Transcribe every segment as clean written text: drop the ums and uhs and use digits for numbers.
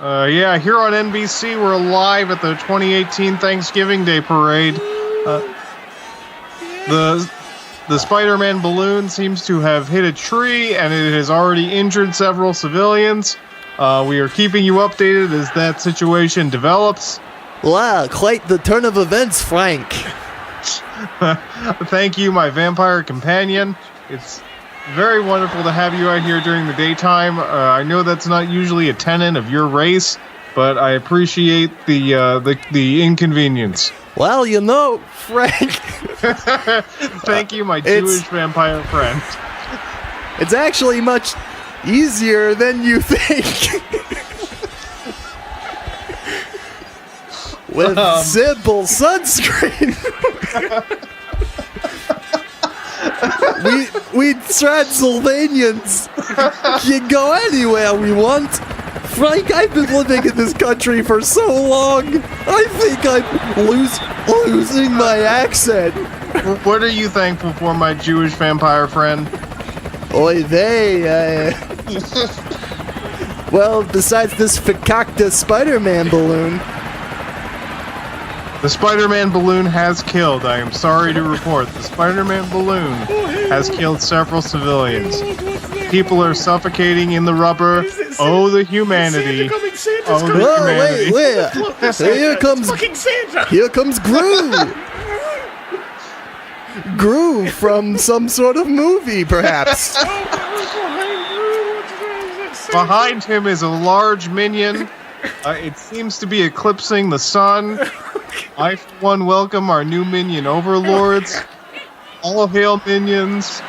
Yeah, here on NBC, we're live at the 2018 Thanksgiving Day Parade. The Spider-Man balloon seems to have hit a tree, and it has already injured several civilians. We are keeping you updated as that situation develops. Wow, quite the turn of events, Frank. Thank you, my vampire companion. It's very wonderful to have you out here during the daytime. I know that's not usually a tenet of your race, but I appreciate the inconvenience. Well, you know, Frank. Thank you, my Jewish vampire friend. It's actually much easier than you think. With simple sunscreen. we Transylvanians can go anywhere we want. Frank, I've been living in this country for so long. I think I'm losing my accent. What are you thankful for, my Jewish vampire friend? Oy vey, well, besides this fakakta Spider-Man balloon. The Spider-Man balloon has killed. I am sorry to report. The Spider-Man balloon has killed several civilians. People are suffocating in the rubber. Oh, the humanity. Oh, the humanity. Wait. Here comes fucking Santa. Here comes Gru. Gru from some sort of movie, perhaps. Behind him is a large minion. It seems to be eclipsing the sun. I, for one, welcome our new minion overlords. All hail minions.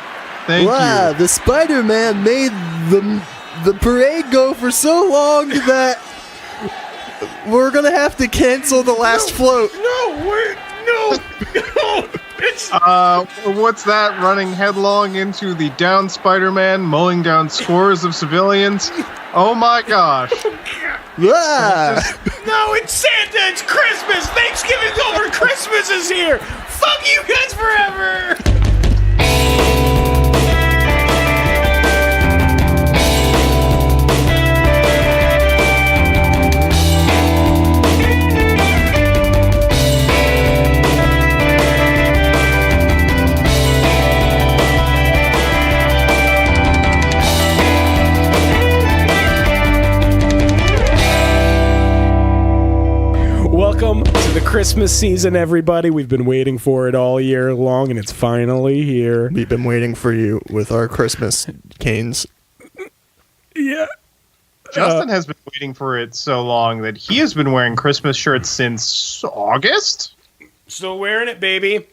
Thank you. The Spider-Man made the parade go for so long that we're gonna have to cancel the last float. No. It's What's that? Running headlong into the down Spider-Man, mowing down scores of civilians. Oh my gosh. No, it's Santa. It's Christmas. Thanksgiving's over. Christmas is here. Fuck you guys forever. Welcome to the Christmas season, everybody. We've been waiting for it all year long, and it's finally here. We've been waiting for you with our Christmas canes. Yeah. Justin has been waiting for it so long that he has been wearing Christmas shirts since August? Still wearing it, baby.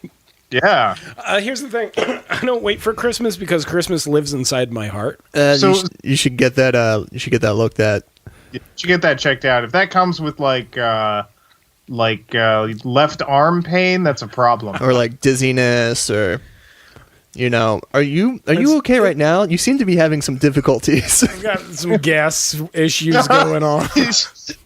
Yeah. Here's the thing. I don't wait for Christmas because Christmas lives inside my heart. You should get that. You should get that looked at. You should get that checked out. If that comes with like left arm pain, that's a problem. Or like dizziness, or are you okay right now? You seem to be having some difficulties. I've got some gas issues going on.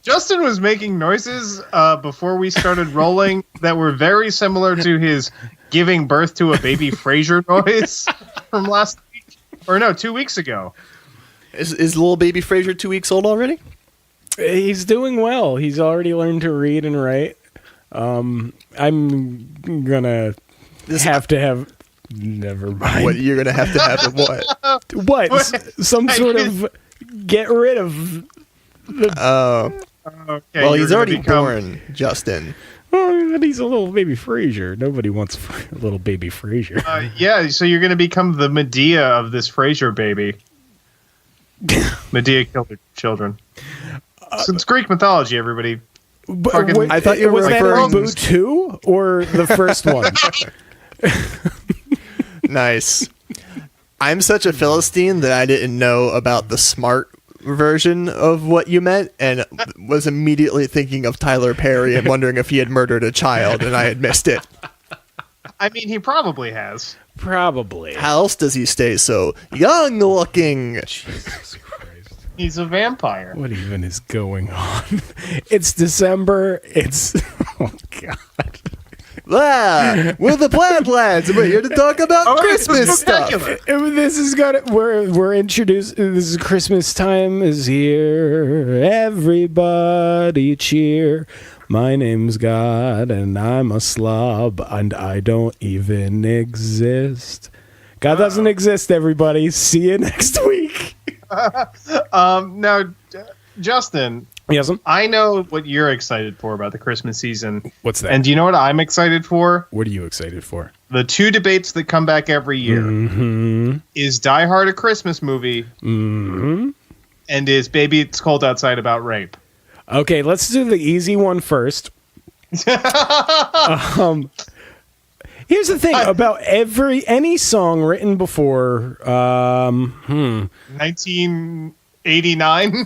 Justin was making noises before we started rolling that were very similar to his giving birth to a baby Frasier noise from last week, or no, 2 weeks ago. Is little baby Frasier 2 weeks old already? He's doing well. He's already learned to read and write. I'm gonna have to have. Never mind. What you're gonna have what? What? Some sort of get rid of. Okay, well, he's already born, Justin. Oh, but he's a little baby Frasier. Nobody wants a little baby Frasier. Yeah, so you're gonna become the Medea of this Frasier baby. Medea killed her children. So it's Greek mythology, everybody. I thought you were referring to Boo 2 or the first one. Nice. I'm such a Philistine that I didn't know about the smart version of what you meant, and was immediately thinking of Tyler Perry and wondering if he had murdered a child, and I had missed it. I mean, he probably has. Probably. How else does he stay so young looking? Jesus Christ. He's a vampire. What even is going on? It's December. It's... Oh, God. We're the Plaid Lads, and we're here to talk about Christmas stuff. This is gonna. We're introduced. This is Christmas time is here. Everybody cheer. My name's God, and I'm a slob, and I don't even exist. God doesn't exist. Everybody, see you next week. Now, Justin. Yes, I know what you're excited for about the Christmas season. What's that? And do you know what I'm excited for? What are you excited for? The two debates that come back every year. Mm-hmm. Is Die Hard a Christmas movie? Mm-hmm. And is Baby It's Cold Outside about rape? Okay, let's do the easy one first. Here's the thing about any song written before 1989.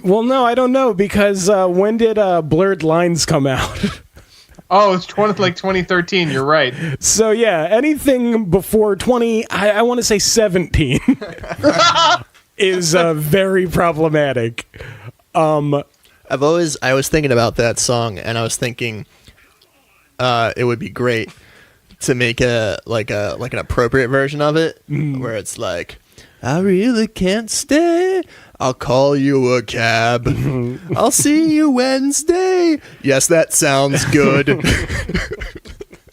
Well, no, I don't know, because when did Blurred Lines come out? Oh, it's 2013. You're right. So yeah, anything before 20, I want to say 17, is very problematic. I was thinking about that song, and I was thinking it would be great to make an appropriate version of it, where it's like, I really can't stay. I'll call you a cab. I'll see you Wednesday. Yes, that sounds good.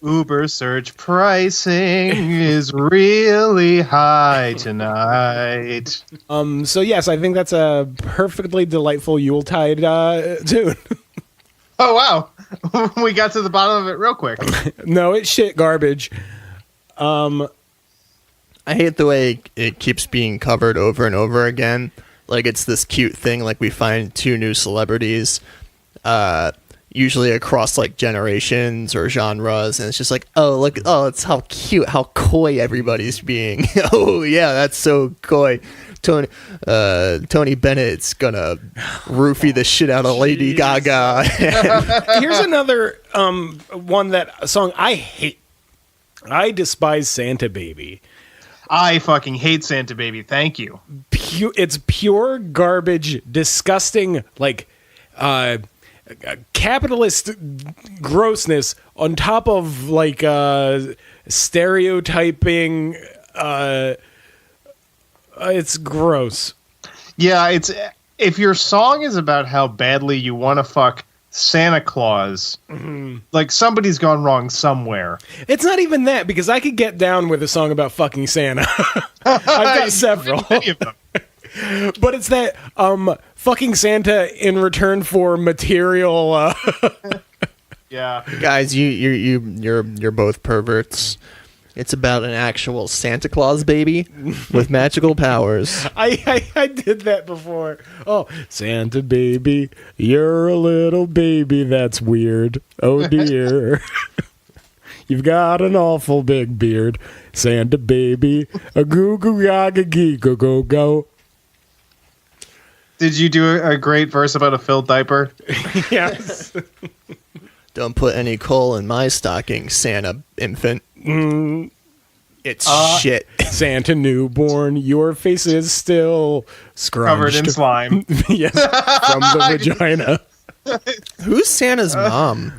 Uber search pricing is really high tonight. So yes, I think that's a perfectly delightful Yuletide tune. Oh, wow. We got to the bottom of it real quick. No, it's shit garbage. I hate the way it keeps being covered over and over again. Like, it's this cute thing, like we find two new celebrities, usually across like generations or genres, and it's just like, it's how cute, how coy everybody's being. Oh yeah, that's so coy. Tony Bennett's gonna roofie the shit out of Lady Gaga. Here's another song I hate. I despise Santa Baby. I fucking hate Santa Baby. Thank you. It's pure garbage, disgusting, like capitalist grossness on top of like stereotyping. It's gross. Yeah, it's if your song is about how badly you want to fuck Santa Claus, like somebody's gone wrong somewhere. It's not even that, because I could get down with a song about fucking Santa. I've got several. Many of them. But it's that fucking Santa in return for material. Yeah, guys, you're both perverts. It's about an actual Santa Claus baby with magical powers. I did that before. Oh, Santa baby, you're a little baby that's weird. Oh dear. You've got an awful big beard. Santa baby, a goo goo gaga gee go go go. Did you do a great verse about a filled diaper? Yes. Don't put any coal in my stocking, Santa infant. It's shit. Santa newborn, your face is still scrunched. Covered in slime. Yes, from the vagina. Who's Santa's mom?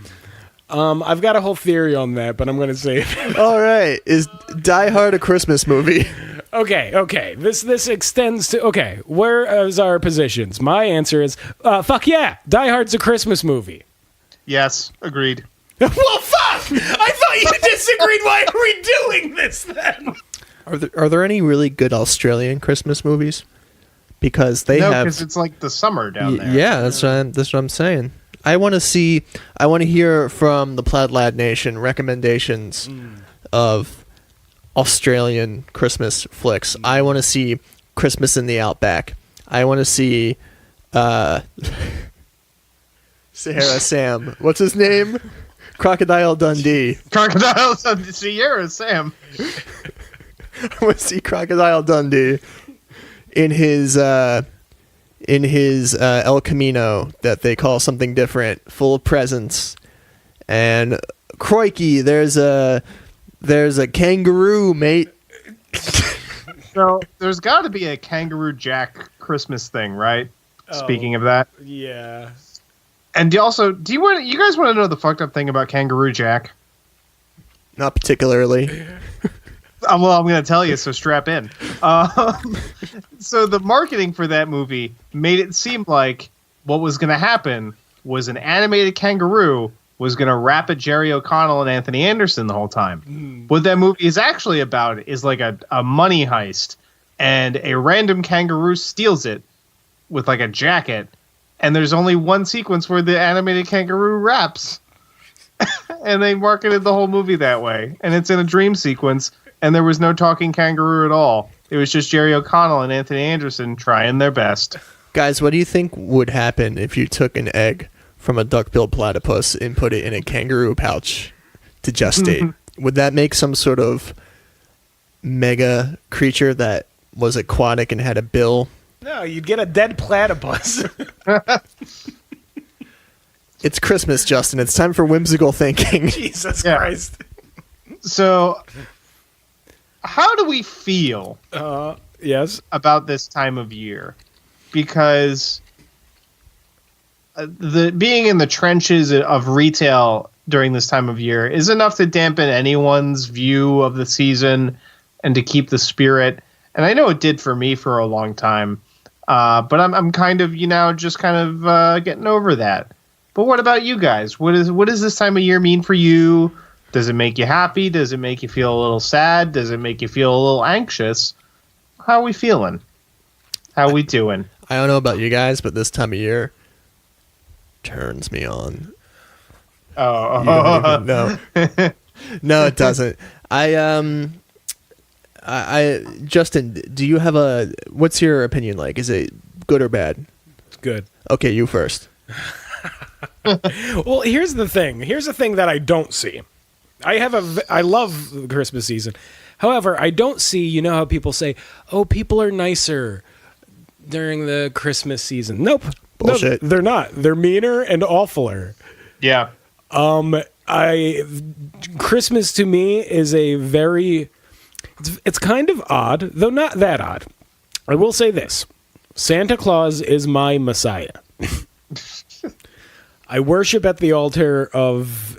I've got a whole theory on that, but I'm going to save it. All right. Is Die Hard a Christmas movie? Okay. This extends to... Okay, where is our positions? My answer is, fuck yeah, Die Hard's a Christmas movie. Yes, agreed. Well, fuck! I thought you disagreed. Why are we doing this, then? Are there any really good Australian Christmas movies? Because they have... No, because it's like the summer down there. Yeah, that's what I'm saying. I want to hear from the Plaid Lad Nation recommendations of Australian Christmas flicks. I want to see Christmas in the Outback. I want to see Sahara Sam. What's his name? Crocodile Dundee. Crocodile Dundee. Sierra Sam. I want to see Crocodile Dundee in his El Camino that they call something different, full of presents. And crikey, there's a kangaroo, mate. So there's got to be a Kangaroo Jack Christmas thing, right? Speaking of that, yeah. And you guys want to know the fucked up thing about Kangaroo Jack? Not particularly. Well, I'm going to tell you, so strap in. So the marketing for that movie made it seem like what was going to happen was an animated kangaroo was going to rap at Jerry O'Connell and Anthony Anderson the whole time. What that movie is actually about is like a money heist, and a random kangaroo steals it with like a jacket, and there's only one sequence where the animated kangaroo raps. And they marketed the whole movie that way. And it's in a dream sequence, and there was no talking kangaroo at all. It was just Jerry O'Connell and Anthony Anderson trying their best. Guys, what do you think would happen if you took an egg from a duck-billed platypus and put it in a kangaroo pouch to gestate? Would that make some sort of mega creature that was aquatic and had a bill? No, you'd get a dead platypus. It's Christmas, Justin. It's time for whimsical thinking. Jesus Christ. So, how do we feel Yes. about this time of year? Because the being in the trenches of retail during this time of year is enough to dampen anyone's view of the season and to keep the spirit. And I know it did for me for a long time, but I'm kind of just kind of getting over that. But what about you guys? What does this time of year mean for you? Does it make you happy? Does it make you feel a little sad? Does it make you feel a little anxious? How are we feeling? How are we doing? I don't know about you guys, but this time of year turns me on. No, it doesn't. Justin, do you have what's your opinion like? Is it good or bad? It's good. Okay, you first. Well, here's the thing. Here's the thing that I don't see. I love the Christmas season. However, I don't see, how people say, oh, people are nicer during the Christmas season. Nope. Bullshit. No, they're not. They're meaner and awfuler. Yeah. Christmas to me is it's kind of odd, though not that odd. I will say this. Santa Claus is my messiah. I worship at the altar of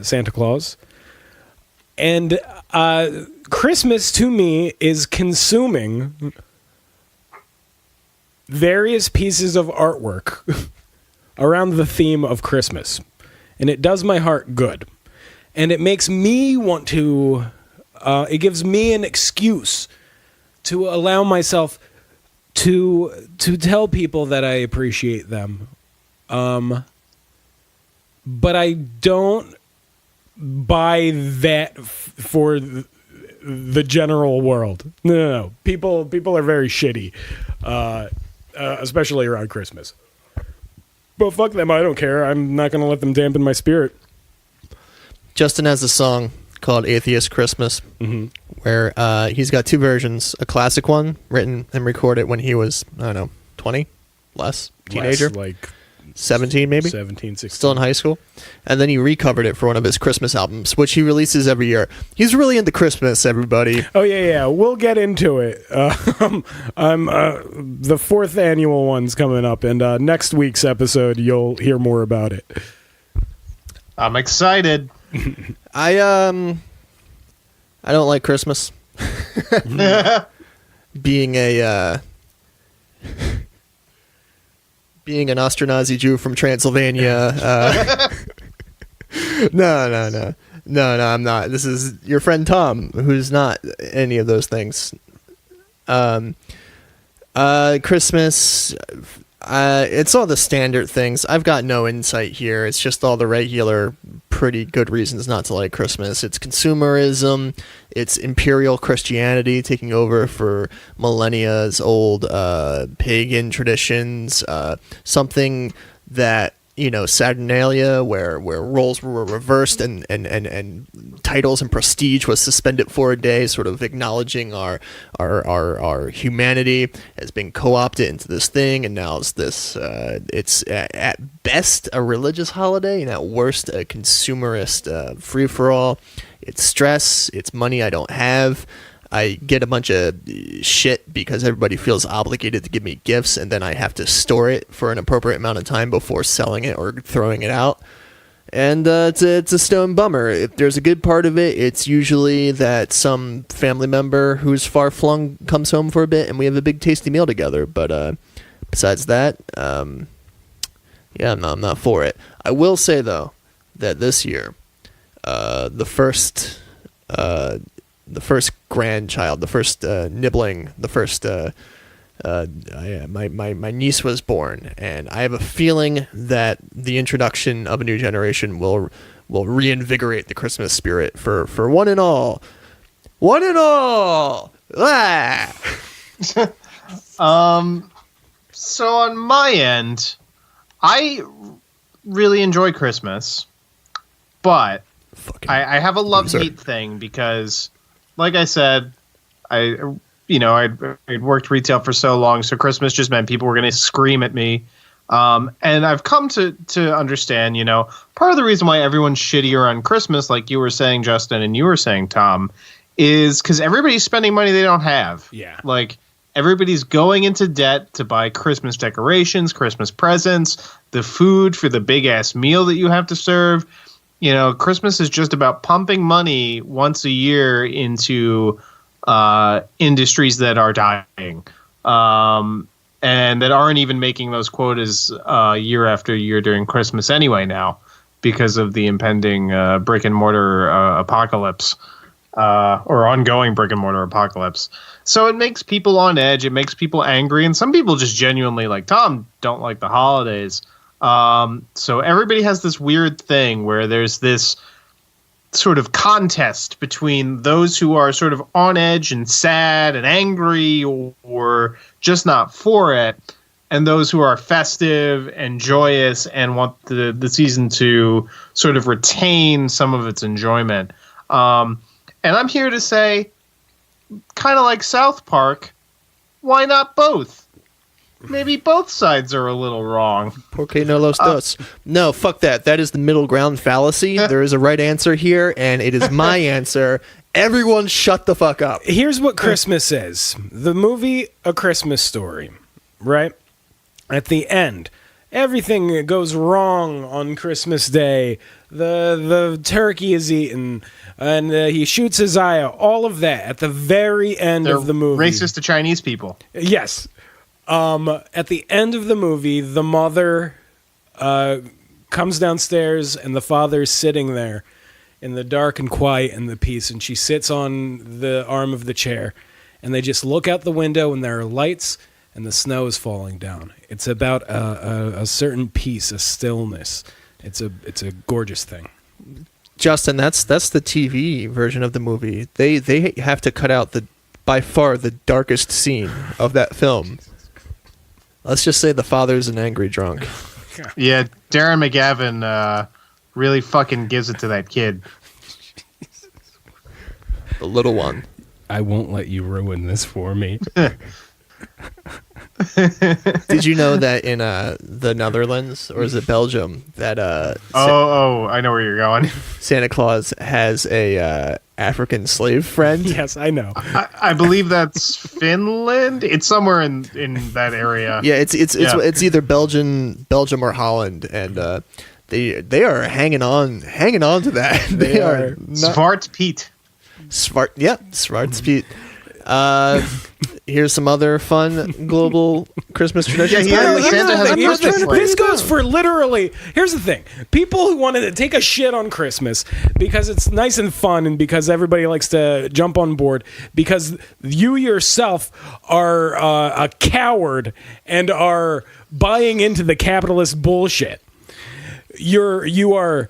Santa Claus. And Christmas to me is consuming various pieces of artwork around the theme of Christmas. And it does my heart good. And it makes me want to, it gives me an excuse to allow myself to tell people that I appreciate them. But I don't buy that for the general world. No. People are very shitty, especially around Christmas. But fuck them, I don't care. I'm not going to let them dampen my spirit. Justin has a song called Atheist Christmas, where he's got two versions. A classic one, written and recorded when he was, 20? Less? Teenager? Like 17 maybe? 17, 16. Still in high school. And then he recovered it for one of his Christmas albums, which he releases every year. He's really into Christmas, everybody. Oh, yeah. We'll get into it. I'm the fourth annual one's coming up, and next week's episode, you'll hear more about it. I'm excited. I don't like Christmas. Being an Ashkenazi Jew from Transylvania. No, I'm not. This is your friend Tom, who's not any of those things. Christmas, it's all the standard things. I've got no insight here. It's just all the regular, pretty good reasons not to like Christmas. It's consumerism. It's imperial Christianity taking over for millennia's old pagan traditions. Something that, Saturnalia, where roles were reversed and titles and prestige was suspended for a day, sort of acknowledging our humanity has been co-opted into this thing, and now it's this. It's at best a religious holiday, and at worst a consumerist free for all. It's stress. It's money I don't have. I get a bunch of shit because everybody feels obligated to give me gifts, and then I have to store it for an appropriate amount of time before selling it or throwing it out. And it's a stone bummer. If there's a good part of it, it's usually that some family member who's far flung comes home for a bit, and we have a big tasty meal together. But besides that, I'm not for it. I will say though that this year, the first grandchild, the first nibbling, the first my niece was born, and I have a feeling that the introduction of a new generation will reinvigorate the Christmas spirit for one and all. One and all. Ah! So on my end, I really enjoy Christmas, but I have a love-hate thing because, like I said, I'd worked retail for so long, so Christmas just meant people were going to scream at me. And I've come to understand, part of the reason why everyone's shittier on Christmas, like you were saying, Justin, and you were saying, Tom, is because everybody's spending money they don't have. Yeah. Like, everybody's going into debt to buy Christmas decorations, Christmas presents, the food for the big-ass meal that you have to serve. Christmas is just about pumping money once a year into industries that are dying and that aren't even making those quotas year after year during Christmas anyway now because of the impending brick and mortar apocalypse or ongoing brick and mortar apocalypse. So it makes people on edge. It makes people angry. And some people just genuinely, like Tom, don't like the holidays. So everybody has this weird thing where there's this sort of contest between those who are sort of on edge and sad and angry or just not for it, and those who are festive and joyous and want the season to sort of retain some of its enjoyment. And I'm here to say, kind of like South Park, why not both? Maybe both sides are a little wrong. Porque no los dos. No, fuck that. That is the middle ground fallacy. There is a right answer here, and it is my answer. Everyone shut the fuck up. Here's what Christmas is. The movie A Christmas Story, right? At the end, everything goes wrong on Christmas Day. The turkey is eaten, and he shoots his eye out. All of that at the very end of the movie. Racist to Chinese people. Yes. At the end of the movie, the mother comes downstairs and the father's sitting there in the dark and quiet and the peace, and she sits on the arm of the chair, and they just look out the window and there are lights and the snow is falling down. It's about a certain peace, a stillness. It's a gorgeous thing. Justin, that's the TV version of the movie. They have to cut out by far the darkest scene of that film. Let's just say the father's an angry drunk. Yeah, Darren McGavin really fucking gives it to that kid. The little one. I won't let you ruin this for me. Did you know that in the Netherlands, or is it Belgium, that I know where you're going. Santa Claus has a African slave friend? Yes, I know. I believe that's Finland. It's somewhere in that area. Yeah, it's either Belgium or Holland, and they are hanging on to that. They are Zwart Piet. Zwart Piet. Here's some other fun global Christmas traditions. Santa has a Christmas tree. This goes for literally. Here's the thing: people who wanted to take a shit on Christmas because it's nice and fun, and because everybody likes to jump on board, because you yourself are a coward and are buying into the capitalist bullshit. You are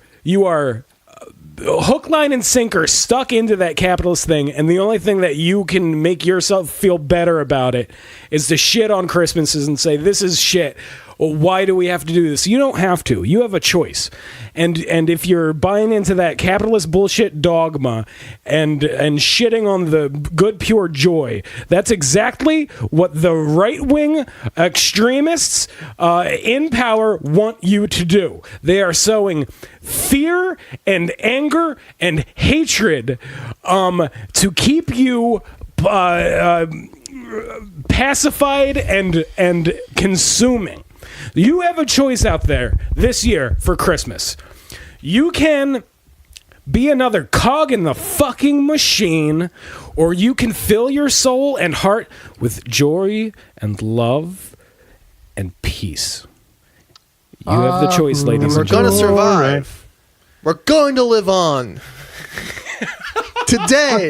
hook, line, and sinker stuck into that capitalist thing, and the only thing that you can make yourself feel better about it is to shit on Christmases and say, this is shit. Well, why do we have to do this? You don't have to. You have a choice. And if you're buying into that capitalist bullshit dogma and shitting on the good, pure joy, that's exactly what the right-wing extremists in power want you to do. They are sowing fear and anger and hatred to keep you pacified and consuming. You have a choice out there this year for Christmas. You can be another cog in the fucking machine, or you can fill your soul and heart with joy and love and peace. You have the choice, ladies We're and going to gentlemen. survive. We're going to live on. Today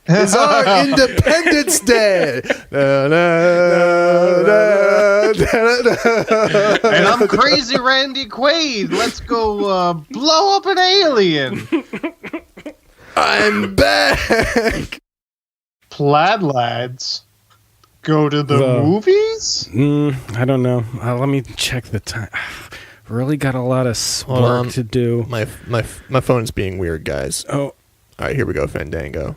is our Independence Day. Da, da, da, da, da. And I'm crazy Randy Quaid. Let's go blow up an alien. I'm back. Plaid lads go to the movies? I don't know. Let me check the time. Really got a lot of work to do. My phone's being weird, guys. Oh, All right, here we go, Fandango.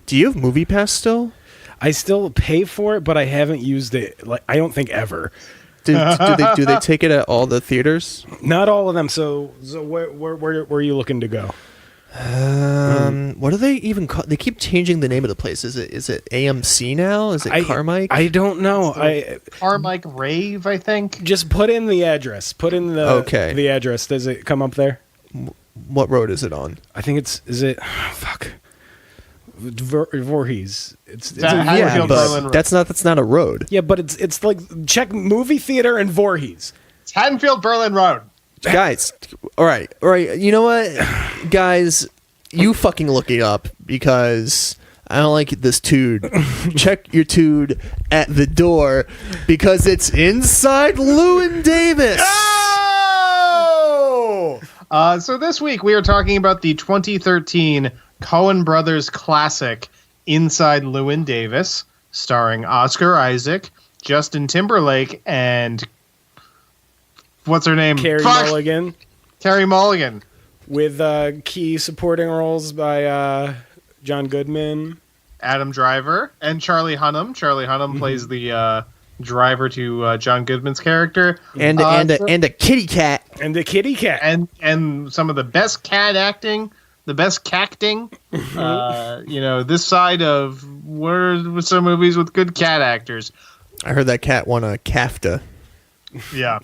Do you have Movie Pass still? I still pay for it, but I haven't used it. Like, I don't think ever. Do they take it at all the theaters? Not all of them. So where are you looking to go? What do they even call? They keep changing the name of the place. Is it AMC now? Is it Carmike? I don't know. Carmike Rave, I think. Just put in the address. Put in the address. Does it come up there? What road is it on? I think is it fuck Voorhees. It's Haddonfield Berlin Road. that's not a road. yeah, but it's like check movie theater and Voorhees. It's Haddonfield Berlin Road. Guys, all right. You know what, guys, you fucking look it up because I don't like this tude. Check your tude at the door because it's Inside Llewyn Davis. Oh! So this week we are talking about the 2013 Coen Brothers classic Inside Llewyn Davis, starring Oscar Isaac, Justin Timberlake, and what's her name? Carey Mulligan. Carey Mulligan. With key supporting roles by John Goodman, Adam Driver, and Charlie Hunnam. Charlie Hunnam plays the driver to John Goodman's character, and a kitty cat, and the kitty cat, and some of the best cat acting, the best cacting. This side of where some movies with good cat actors. I heard that cat won a CAFTA. Yeah.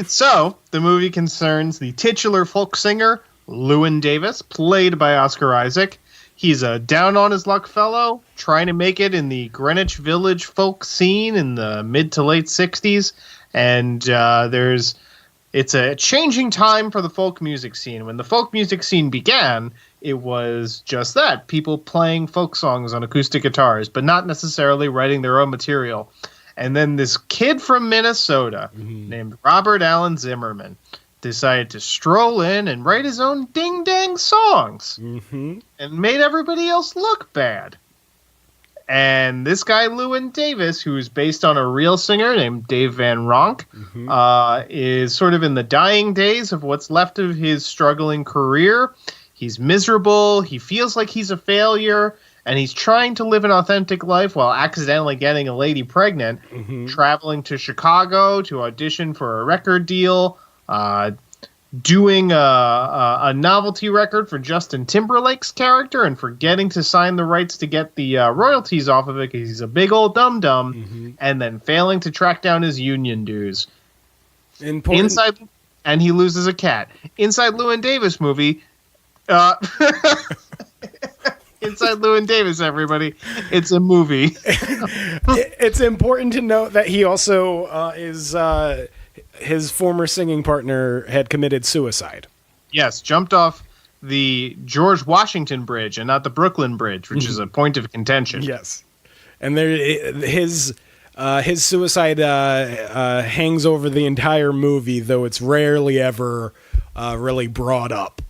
So the movie concerns the titular folk singer Llewyn Davis, played by Oscar Isaac. He's a down-on-his-luck fellow, trying to make it in the Greenwich Village folk scene in the mid to late 60s. And it's a changing time for the folk music scene. When the folk music scene began, it was just that. People playing folk songs on acoustic guitars, but not necessarily writing their own material. And then this kid from Minnesota named Robert Allen Zimmerman decided to stroll in and write his own ding-dang songs and made everybody else look bad. And this guy, Llewyn Davis, who's based on a real singer named Dave Van Ronk, is sort of in the dying days of what's left of his struggling career. He's miserable. He feels like he's a failure. And he's trying to live an authentic life while accidentally getting a lady pregnant, traveling to Chicago to audition for a record deal, doing a novelty record for Justin Timberlake's character and forgetting to sign the rights to get the royalties off of it because he's a big old dum-dum, and then failing to track down his union dues. And he loses a cat. Inside Llewyn Davis movie... Inside Llewyn Davis, everybody. It's a movie. It's important to note that he also his former singing partner had committed suicide. Yes, jumped off the George Washington Bridge and not the Brooklyn Bridge, which is a point of contention. Yes, and his suicide hangs over the entire movie, though it's rarely ever really brought up.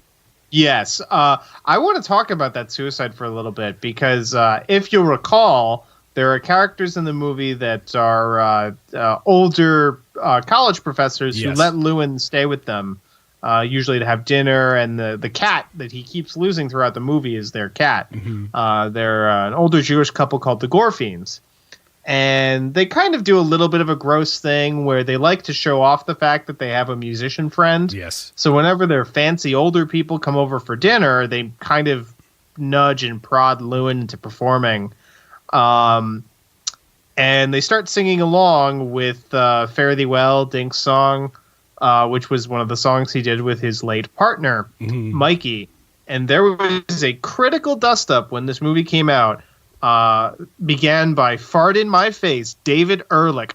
Yes. I want to talk about that suicide for a little bit because if you'll recall, there are characters in the movie that are older college professors who let Llewyn stay with them, usually to have dinner, and the cat that he keeps losing throughout the movie is their cat. They're an older Jewish couple called the Gorfines. And they kind of do a little bit of a gross thing where they like to show off the fact that they have a musician friend. Yes. So whenever their fancy older people come over for dinner, they kind of nudge and prod Llewyn into performing. And they start singing along with Fare Thee Well, Dink's song. which was one of the songs he did with his late partner, Mikey. And there was a critical dust-up when this movie came out. Began by Fart in My Face, David Ehrlich.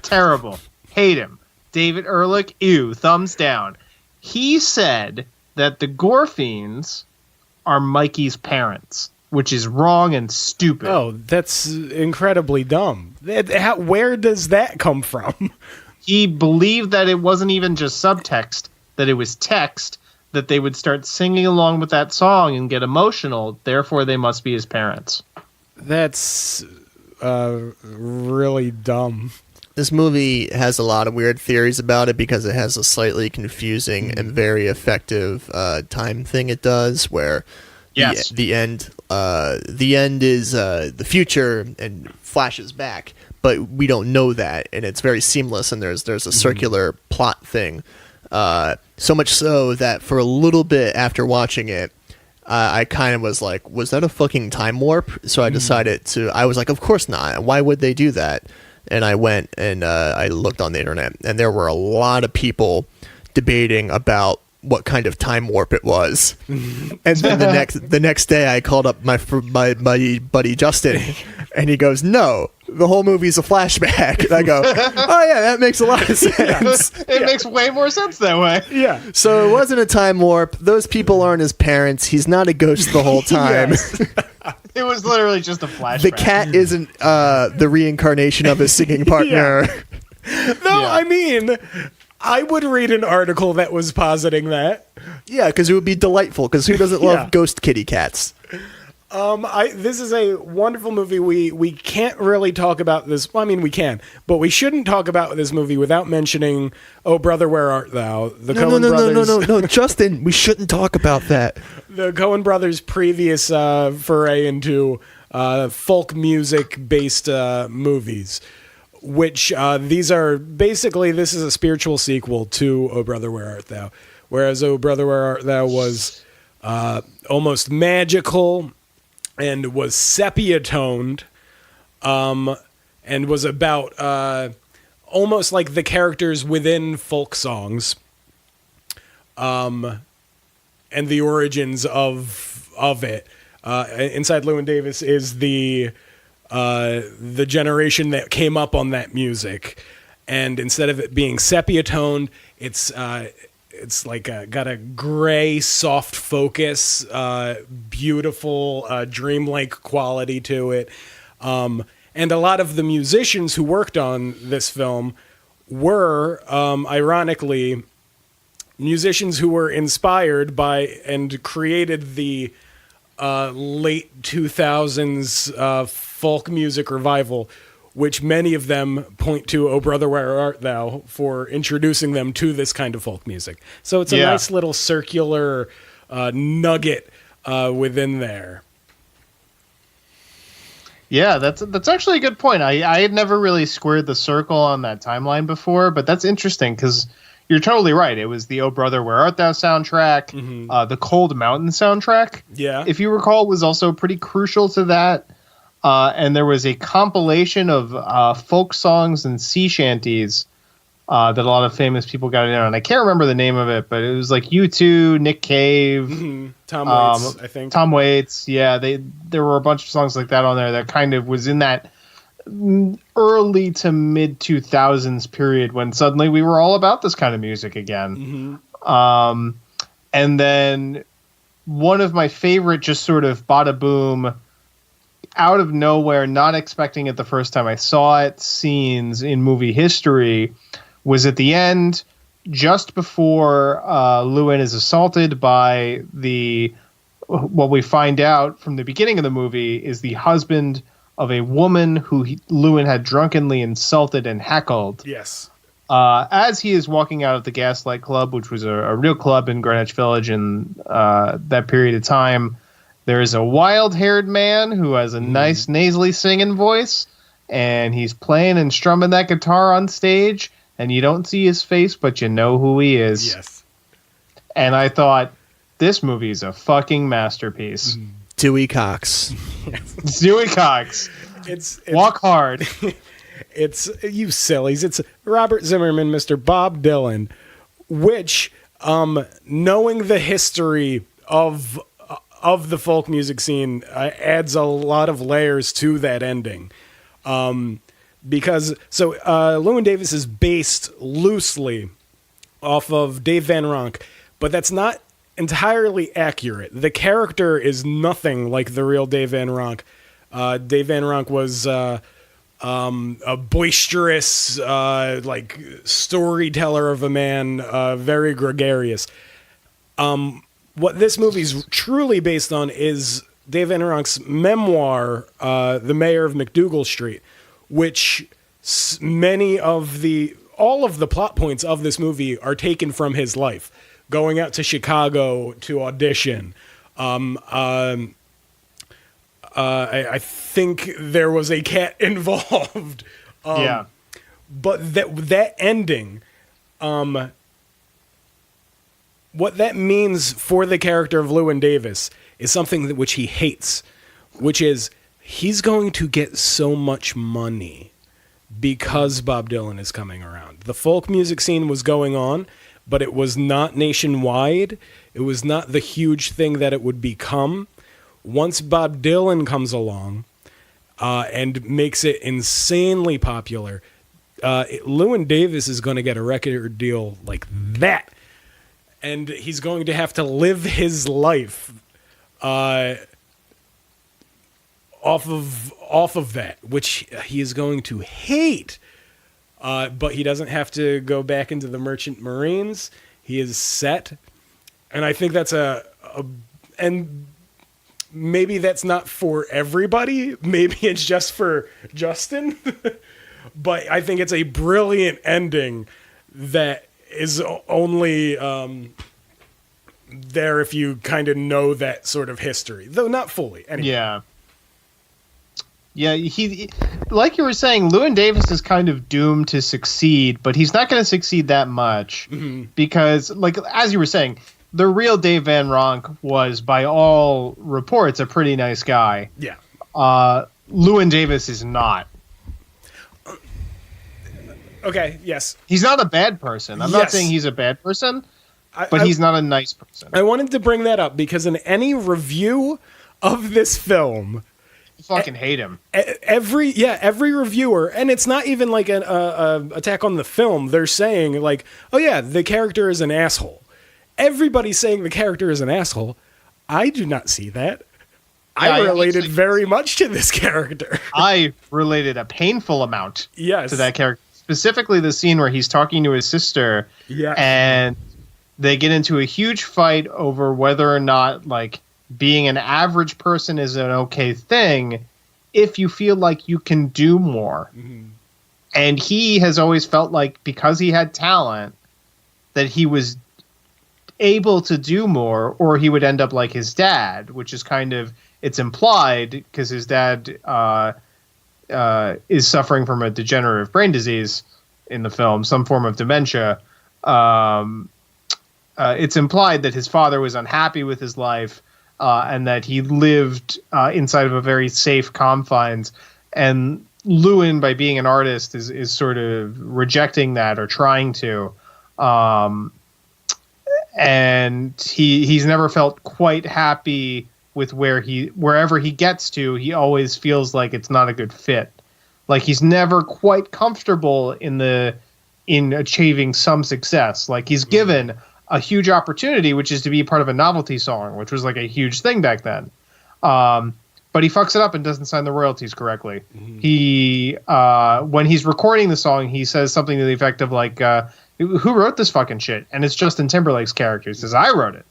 Terrible. Hate him. David Ehrlich, ew, thumbs down. He said that the Gorfiends are Mikey's parents, which is wrong and stupid. Oh, that's incredibly dumb. Where does that come from? He believed that it wasn't even just subtext, that it was text, that they would start singing along with that song and get emotional, therefore they must be his parents. That's really dumb. This movie has a lot of weird theories about it because it has a slightly confusing and very effective time thing it does, where yes. the end is the future and flashes back, but we don't know that, and it's very seamless, and there's a circular plot thing. So much so that for a little bit after watching it, I kind of was like, was that a fucking time warp? So I decided I was like, of course not. Why would they do that? And I went and I looked on the internet, and there were a lot of people debating about what kind of time warp it was. And then the next day I called up my buddy Justin, and he goes, no, the whole movie's a flashback. And I go, oh yeah, that makes a lot of sense. It makes way more sense that way. Yeah. So it wasn't a time warp. Those people aren't his parents. He's not a ghost the whole time. Yes. It was literally just a flashback. The cat isn't the reincarnation of his singing partner. No, I mean, I would read an article that was positing that. Yeah, because it would be delightful, because who doesn't love ghost kitty cats? This is a wonderful movie. We can't really talk about this. Well, I mean, we can, but we shouldn't talk about this movie without mentioning "Oh Brother, Where Art Thou?" The Coen Brothers. No, Justin, we shouldn't talk about that. The Coen Brothers' previous foray into folk music-based movies, which these are basically, this is a spiritual sequel to "Oh Brother, Where Art Thou?" Whereas "Oh Brother, Where Art Thou" was almost magical and was sepia-toned, and was about almost like the characters within folk songs, and the origins of it. Inside Llewyn Davis is the generation that came up on that music, and instead of it being sepia-toned, it's like got a gray, soft focus, beautiful, dreamlike quality to it. And a lot of the musicians who worked on this film were, ironically, musicians who were inspired by and created the late 2000s folk music revival, which many of them point to "Oh Brother, Where Art Thou" for introducing them to this kind of folk music. So it's a nice little circular nugget within there. Yeah, that's actually a good point. I had never really squared the circle on that timeline before, but that's interesting because you're totally right. It was the "Oh Brother, Where Art Thou" soundtrack. The Cold Mountain soundtrack, if you recall, was also pretty crucial to that. And there was a compilation of folk songs and sea shanties that a lot of famous people got in on. I can't remember the name of it, but it was like U2, Nick Cave, Tom Waits, I think. Tom Waits, yeah. There were a bunch of songs like that on there that kind of was in that early to mid 2000s period when suddenly we were all about this kind of music again. And then one of my favorite just sort of bada boom, out of nowhere, not expecting it the first time I saw it, scenes in movie history was at the end, just before Llewyn is assaulted by what we find out from the beginning of the movie is the husband of a woman who Llewyn had drunkenly insulted and heckled. Yes. As he is walking out of the Gaslight Club, which was a real club in Greenwich Village in that period of time, there is a wild-haired man who has a nice nasally singing voice, and he's playing and strumming that guitar on stage, and you don't see his face, but you know who he is. Yes. And I thought, this movie is a fucking masterpiece. Dewey Cox. Dewey Cox. It's Walk hard. It's you sillies. It's Robert Zimmerman, Mr. Bob Dylan, which, knowing the history of the folk music scene adds a lot of layers to that ending. Because Llewyn Davis is based loosely off of Dave Van Ronk, but that's not entirely accurate. The character is nothing like the real Dave Van Ronk. Dave Van Ronk was a boisterous, like storyteller of a man, very gregarious. What this movie's truly based on is Dave Van Ronk's memoir, The Mayor of McDougal Street, which all of the plot points of this movie are taken from his life. Going out to Chicago to audition. I think there was a cat involved. Yeah. But that ending, what that means for the character of Llewyn Davis is something which he hates, which is he's going to get so much money because Bob Dylan is coming around. The folk music scene was going on, but it was not nationwide. It was not the huge thing that it would become. Once Bob Dylan comes along and makes it insanely popular, Llewyn Davis is going to get a record deal like that. And he's going to have to live his life off of that, which he is going to hate. But he doesn't have to go back into the Merchant Marines. He is set. And I think that's and maybe that's not for everybody. Maybe it's just for Justin. But I think it's a brilliant ending that is only there if you kind of know that sort of history, though not fully. Anyway. Yeah, he, like you were saying, Llewyn Davis is kind of doomed to succeed, but he's not going to succeed that much because, like, as you were saying, the real Dave Van Ronk was, by all reports, a pretty nice guy. Yeah. Llewyn Davis is not. Okay, yes. He's not a bad person. I'm not saying he's a bad person, but he's not a nice person. I wanted to bring that up because in any review of this film, I fucking hate him. Every reviewer, and it's not even like an attack on the film. They're saying like, oh yeah, the character is an asshole. Everybody's saying the character is an asshole. I do not see that. I related very much to this character. I related a painful amount to that character. Specifically the scene where he's talking to his sister and they get into a huge fight over whether or not, like, being an average person is an okay thing if you feel like you can do more. Mm-hmm. And he has always felt like because he had talent that he was able to do more, or he would end up like his dad, which is kind of, it's implied because his dad is suffering from a degenerative brain disease in the film, some form of dementia. It's implied that his father was unhappy with his life and that he lived inside of a very safe confines. And Llewyn, by being an artist, is sort of rejecting that or trying to. And he's never felt quite happy with wherever he gets to. He always feels like it's not a good fit. Like he's never quite comfortable in achieving some success. Like he's given a huge opportunity, which is to be part of a novelty song, which was like a huge thing back then. But he fucks it up and doesn't sign the royalties correctly. Mm-hmm. He when he's recording the song, he says something to the effect of like, who wrote this fucking shit? And it's Justin Timberlake's character. He says, I wrote it.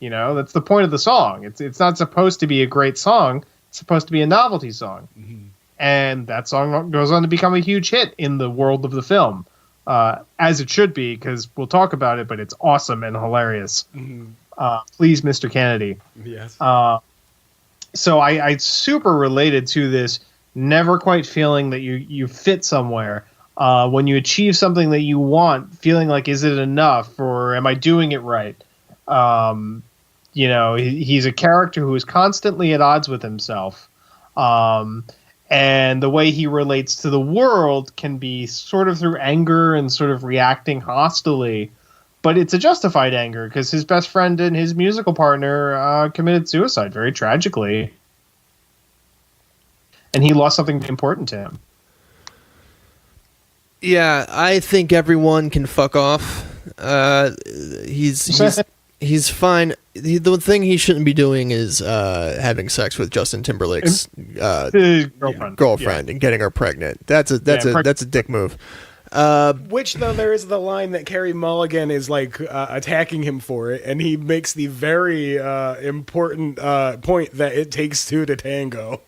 You know, that's the point of the song. It's not supposed to be a great song. It's supposed to be a novelty song. Mm-hmm. And that song goes on to become a huge hit in the world of the film, as it should be, because we'll talk about it, but it's awesome and hilarious. Mm-hmm. Please, Mr. Kennedy. Yes. So I super related to this, never quite feeling that you fit somewhere. When you achieve something that you want, feeling like, is it enough, or am I doing it right? You know, he's a character who is constantly at odds with himself. And the way he relates to the world can be sort of through anger and sort of reacting hostilely. But it's a justified anger because his best friend and his musical partner committed suicide very tragically. And he lost something important to him. Yeah, I think everyone can fuck off. He's fine. The thing he shouldn't be doing is having sex with Justin Timberlake's girlfriend and getting her pregnant. That's a dick move. Which, though, there is the line that Carey Mulligan is like attacking him for it, and he makes the very important point that it takes two to tango.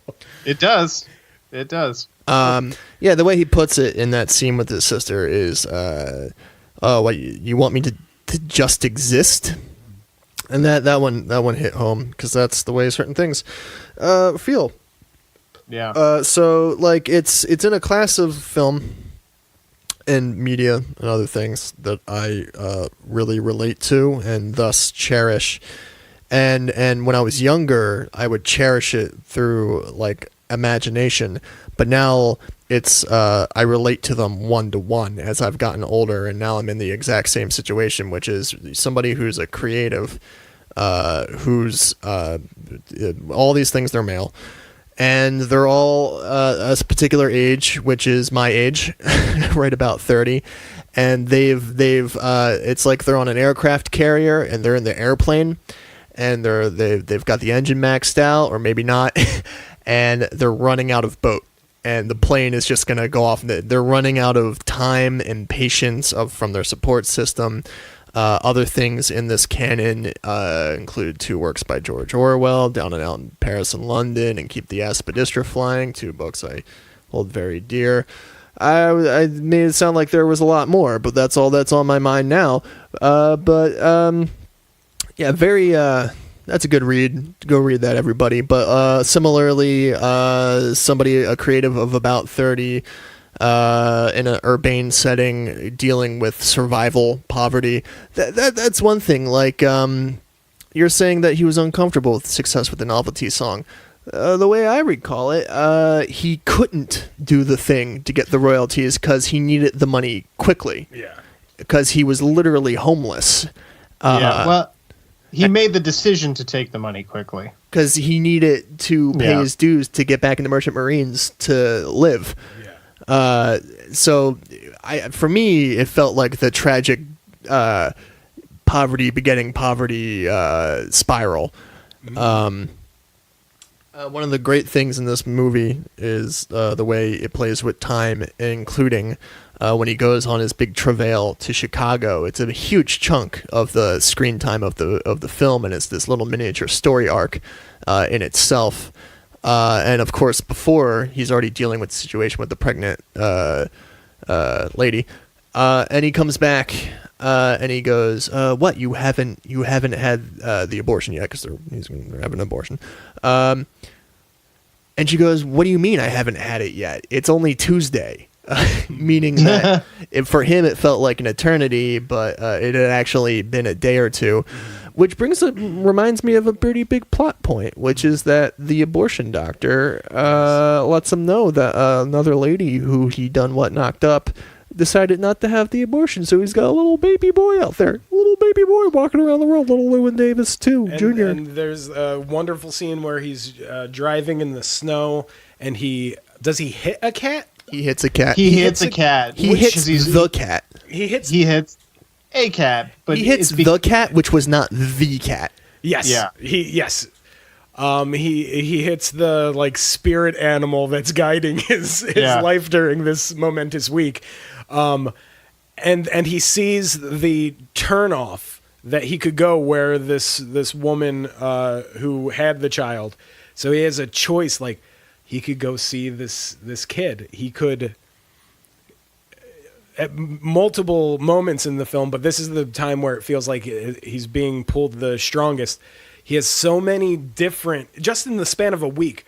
It does. It does. Yeah, the way he puts it in that scene with his sister is, what, you want me to just exist? And that one hit home because that's the way certain things feel. Yeah. So like it's in a class of film and media and other things that I really relate to and thus cherish. And when I was younger, I would cherish it through like imagination, but now it's I relate to them one-to-one as I've gotten older, and now I'm in the exact same situation, which is somebody who's a creative, who's all these things, they're male, and they're all a particular age, which is my age, right about 30, and they've it's like they're on an aircraft carrier and they're in the airplane, and they've got the engine maxed out, or maybe not. And they're running out of boat, and the plane is just going to go off. They're running out of time and patience from their support system. Other things in this canon include 2 works by George Orwell, Down and Out in Paris and London, and Keep the Aspidistra Flying, 2 books I hold very dear. I made it sound like there was a lot more, but that's all that's on my mind now. Yeah, very... that's a good read. Go read that, everybody. But similarly, a creative of about 30 in an urbane setting dealing with survival poverty. That's one thing. Like you're saying that he was uncomfortable with success with the novelty song. The way I recall it, he couldn't do the thing to get the royalties because he needed the money quickly. Yeah. Because he was literally homeless. Yeah, well... He made the decision to take the money quickly. Because he needed to pay his dues to get back into Merchant Marines to live. Yeah. So, for me, it felt like the tragic poverty begetting poverty spiral. Mm-hmm. One of the great things in this movie is the way it plays with time, including... when he goes on his big travail to Chicago. It's a huge chunk of the screen time of the film, and it's this little miniature story arc in itself. And of course, before he's already dealing with the situation with the pregnant lady, and he comes back and he goes, "What? You haven't had the abortion yet? Because they're having an abortion." And she goes, "What do you mean I haven't had it yet? It's only Tuesday." Meaning that for him it felt like an eternity, but it had actually been a day or two, which reminds me of a pretty big plot point, which is that the abortion doctor lets him know that another lady who he done what knocked up decided not to have the abortion, so he's got a little baby boy out there, a little baby boy walking around the world, little Llewyn Davis too, Jr. And there's a wonderful scene where he's driving in the snow, and does he hit a cat? He hits a cat. He hits a cat. He hits the cat. He hits a cat, but he hits the cat, which was not the cat. Yes. Yeah. He hits the like spirit animal that's guiding his life during this momentous week, and he sees the turnoff that he could go where this woman who had the child. So he has a choice, like. He could go see this kid. He could, at multiple moments in the film, but this is the time where it feels like he's being pulled the strongest. He has so many different, just in the span of a week,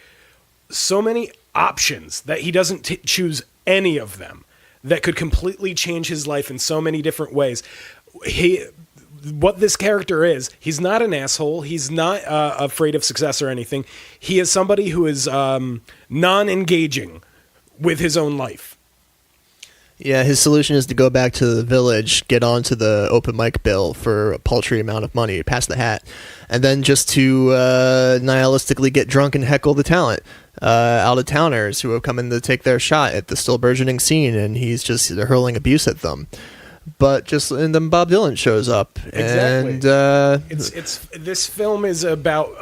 so many options that he doesn't choose any of them that could completely change his life in so many different ways. what this character is. He's not an asshole. He's not afraid of success or anything. He is somebody who is non-engaging with his own life. Yeah, his solution is to go back to the village, get onto the open mic bill for a paltry amount of money, pass the hat, and then just to nihilistically get drunk and heckle the talent, out-of-towners who have come in to take their shot at the still burgeoning scene, and he's just hurling abuse at them. And then Bob Dylan shows up. Exactly. And this film is about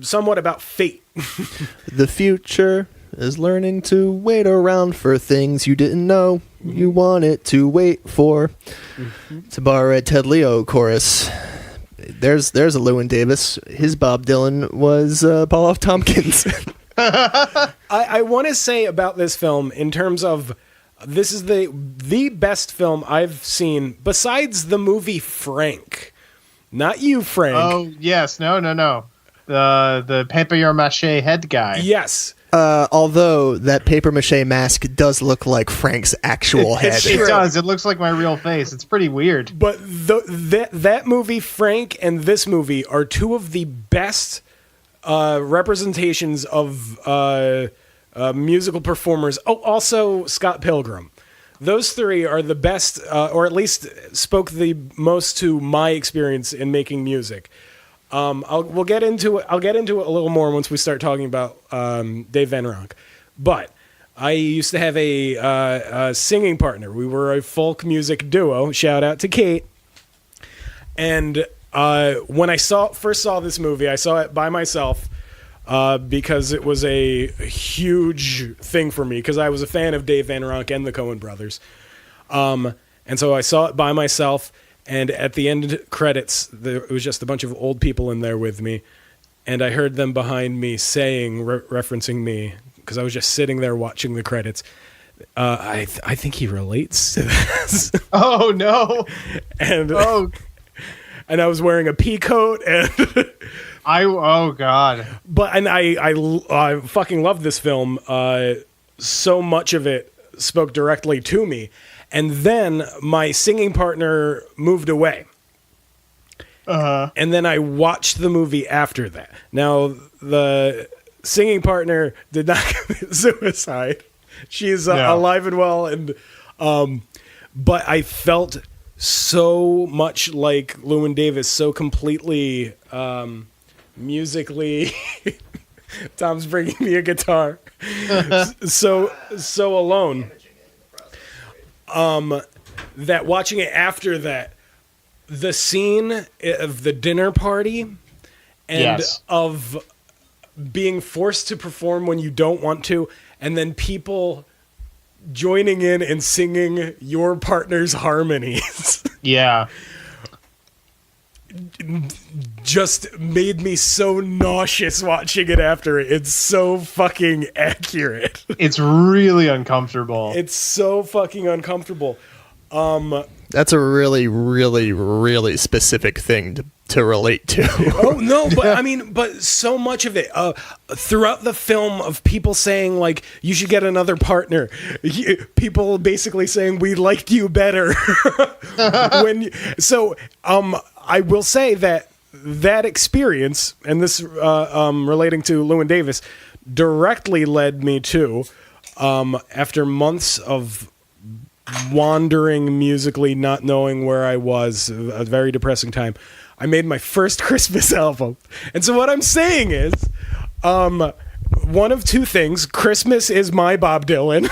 somewhat about fate. the future is learning to wait around for things you didn't know you wanted to wait for. To borrow a Ted Leo chorus, there's a Llewyn Davis. His Bob Dylan was Paul F. Tompkins. I want to say about this film in terms of this is the best film I've seen besides the movie Frank. Not you, Frank. Oh, yes. No. The papier-mâché head guy. Yes. Although that papier-mâché mask does look like Frank's actual head. It does. It looks like my real face. It's pretty weird. But that movie, Frank, and this movie are two of the best representations of musical performers. Oh, also Scott Pilgrim. Those three are the best, or at least spoke the most to my experience in making music. We'll get into it. I'll get into it a little more once we start talking about Dave Van Ronk. But I used to have a singing partner. We were a folk music duo. Shout out to Kate. And when I first saw this movie, I saw it by myself because it was a huge thing for me because I was a fan of Dave Van Ronk and the Coen Brothers. And so I saw it by myself. And at the end credits, it was just a bunch of old people in there with me. And I heard them behind me saying, referencing me, because I was just sitting there watching the credits. I think he relates to this. Oh, no. And I was wearing a pea coat. And oh, God. I fucking love this film. So much of it spoke directly to me. And then my singing partner moved away. And then I watched the movie after that. Now, the singing partner did not commit suicide. She's alive and well. And but I felt so much like Llewyn Davis, so completely musically. Tom's bringing me a guitar. so alone. That watching it after that, the scene of the dinner party and of being forced to perform when you don't want to, and then people joining in and singing your partner's harmonies. Yeah. Just made me so nauseous watching it after it. It's so fucking accurate. It's really uncomfortable. It's so fucking uncomfortable. That's a really, really, really specific thing to relate to. Oh, no, but so much of it throughout the film of people saying, like, you should get another partner. People basically saying, we liked you better. I will say that experience, and this relating to Llewyn Davis, directly led me to, after months of wandering musically, not knowing where I was, a very depressing time, I made my first Christmas album. And so what I'm saying is, one of two things: Christmas is my Bob Dylan,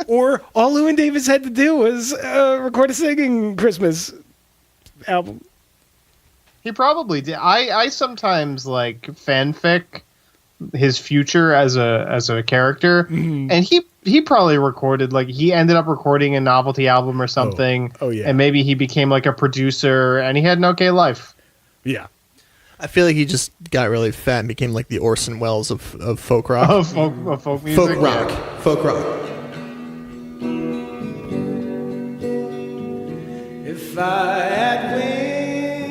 or all Llewyn Davis had to do was record a singing Christmas album. He probably did. I sometimes like fanfic his future as a character, and he probably recorded, like, he ended up recording a novelty album or something. Oh yeah. And maybe he became like a producer, and he had an okay life. Yeah. I feel like he just got really fat and became like the Orson Welles of folk rock. Of folk music. Folk rock. Yeah. Folk rock. If I had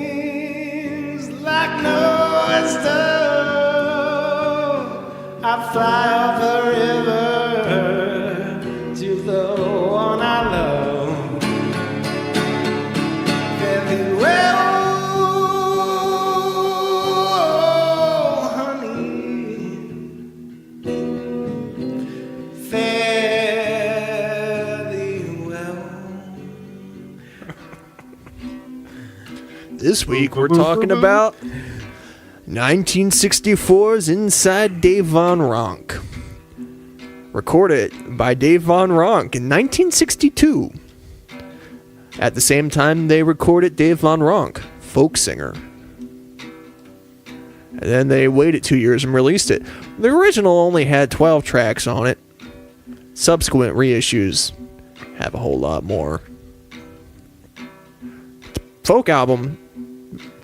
wings like no dove, I'd fly up the river to the one I love. This week we're talking about 1964's Inside Dave Van Ronk. Recorded by Dave Van Ronk in 1962. At the same time they recorded Dave Van Ronk, folk singer. And then they waited 2 years and released it. The original only had 12 tracks on it. Subsequent reissues have a whole lot more. Folk album,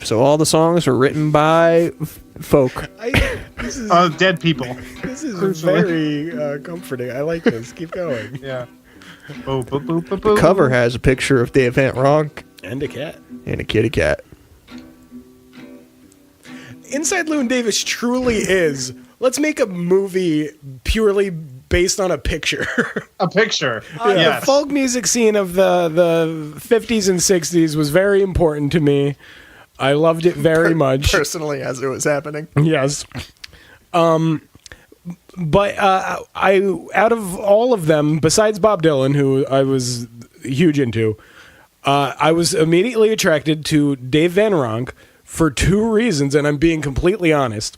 so all the songs were written by folk. Dead people. This is very comforting. I like this. Keep going. Yeah. The cover has a picture of Dave Van Ronk And a cat. and a kitty cat. Inside Llewyn Davis truly is. Let's make a movie purely based on a picture. A picture. The Yes. folk music scene of the 50s and 60s was very important to me. I loved it very much. Personally, as it was happening. Yes. But I out of all of them, besides Bob Dylan, who I was huge into, I was immediately attracted to Dave Van Ronk for two reasons, and I'm being completely honest.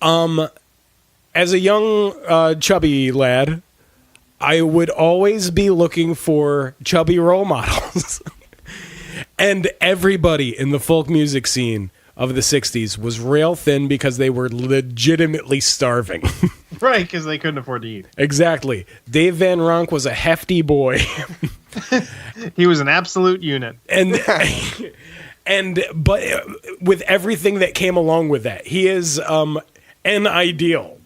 As a young chubby lad, I would always be looking for chubby role models. And everybody in the folk music scene of the 60s was rail thin because they were legitimately starving. Right, because they couldn't afford to eat. Exactly. Dave Van Ronk was a hefty boy. He was an absolute unit. But with everything that came along with that, he is an ideal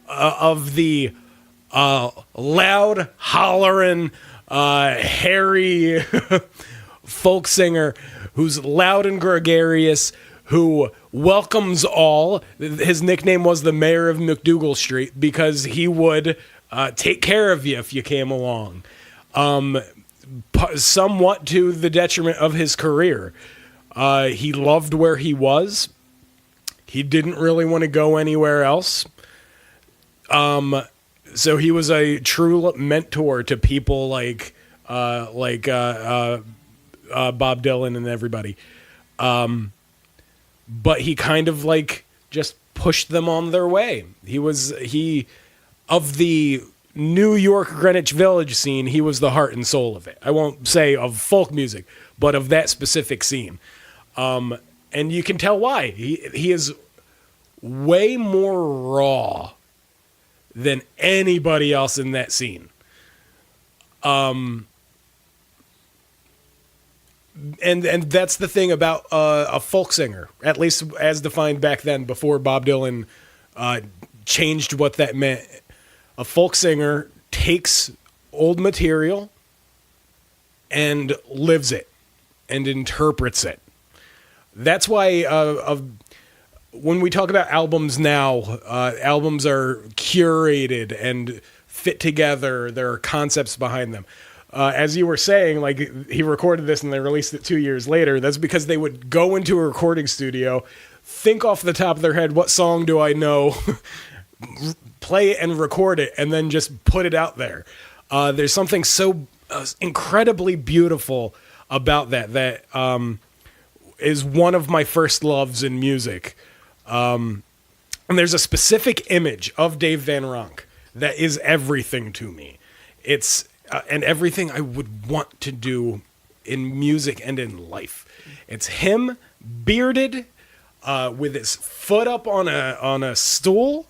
of the loud, hollering, hairy folk singer who's loud and gregarious, who welcomes all. His nickname was the Mayor of McDougal Street because he would take care of you if you came along, somewhat to the detriment of his career. He loved where he was. He didn't really want to go anywhere else. So he was a true mentor to people like Bob Dylan and everybody. But he kind of like just pushed them on their way. He of the New York Greenwich Village scene, he was the heart and soul of it. I won't say of folk music, but of that specific scene. And you can tell why. He is way more raw than anybody else in that scene. And that's the thing about a folk singer, at least as defined back then, before Bob Dylan changed what that meant. A folk singer takes old material and lives it and interprets it. That's why when we talk about albums now, albums are curated and fit together. There are concepts behind them. As you were saying, like he recorded this and they released it 2 years later. That's because they would go into a recording studio, think off the top of their head, what song do I know, play it and record it, and then just put it out there. There's something so incredibly beautiful about that is one of my first loves in music. And there's a specific image of Dave Van Ronk that is everything to me. It's and everything I would want to do in music and in life. It's him, bearded, with his foot up on a stool,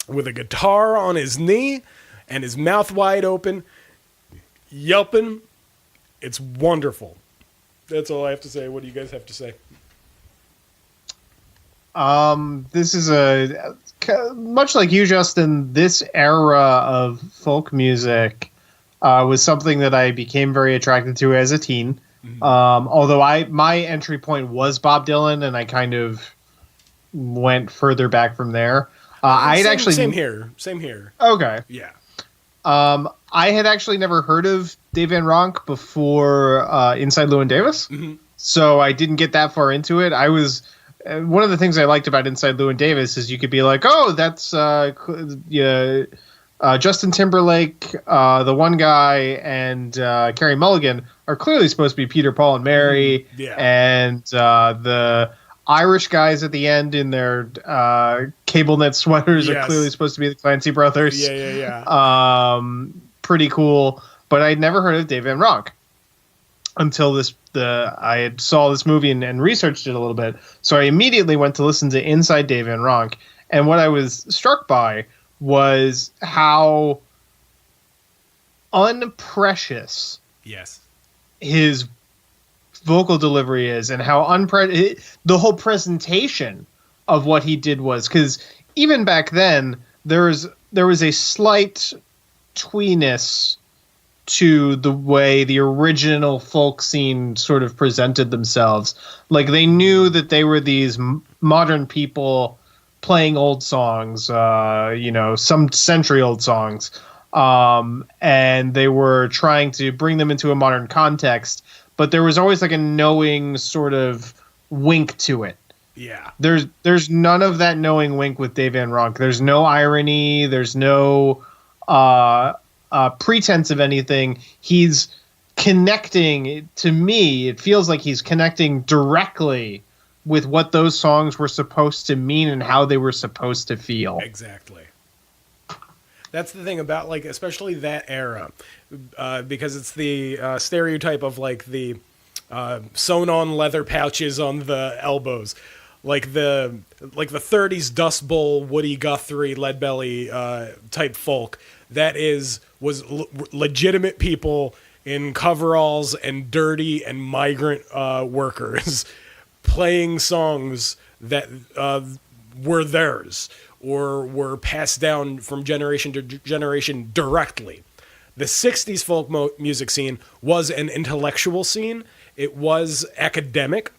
with a guitar on his knee, and his mouth wide open, yelping. It's wonderful. That's all I have to say. What do you guys have to say? This is much like you, Justin. This era of folk music was something that I became very attracted to as a teen. Mm-hmm. Although my entry point was Bob Dylan, and I kind of went further back from there. Same here. Okay. Yeah. I had actually never heard of Dave Van Ronk before Inside Llewyn Davis, mm-hmm. so I didn't get that far into it. I was one of the things I liked about Inside Llewyn Davis is you could be like, oh, that's Justin Timberlake, the one guy, and Carey Mulligan are clearly supposed to be Peter, Paul, and Mary. Yeah. And the Irish guys at the end in their cable knit sweaters are clearly supposed to be the Clancy brothers. Yeah. Pretty cool. But I'd never heard of Dave Van Ronk until I had saw this movie and researched it a little bit. So I immediately went to listen to Inside Dave Van Ronk. And what I was struck by was how unprecious his vocal delivery is, and how the whole presentation of what he did was, because even back then there was a slight tweeness to the way the original folk scene sort of presented themselves. Like, they knew that they were these modern people playing old songs, some century-old songs, and they were trying to bring them into a modern context, but there was always like a knowing sort of wink to it. Yeah. There's none of that knowing wink with Dave Van Ronk. There's no irony. There's no pretense of anything. He's connecting, to me, it feels like he's connecting directly with what those songs were supposed to mean and how they were supposed to feel. Exactly. That's the thing about, like, especially that era, because it's the stereotype of, like, the sewn-on leather pouches on the elbows, like the 30s Dust Bowl, Woody Guthrie, Leadbelly type folk. That was legitimate people in coveralls and dirty and migrant workers playing songs that were theirs or were passed down from generation to generation directly. The 60s folk music scene was an intellectual scene. It was academic.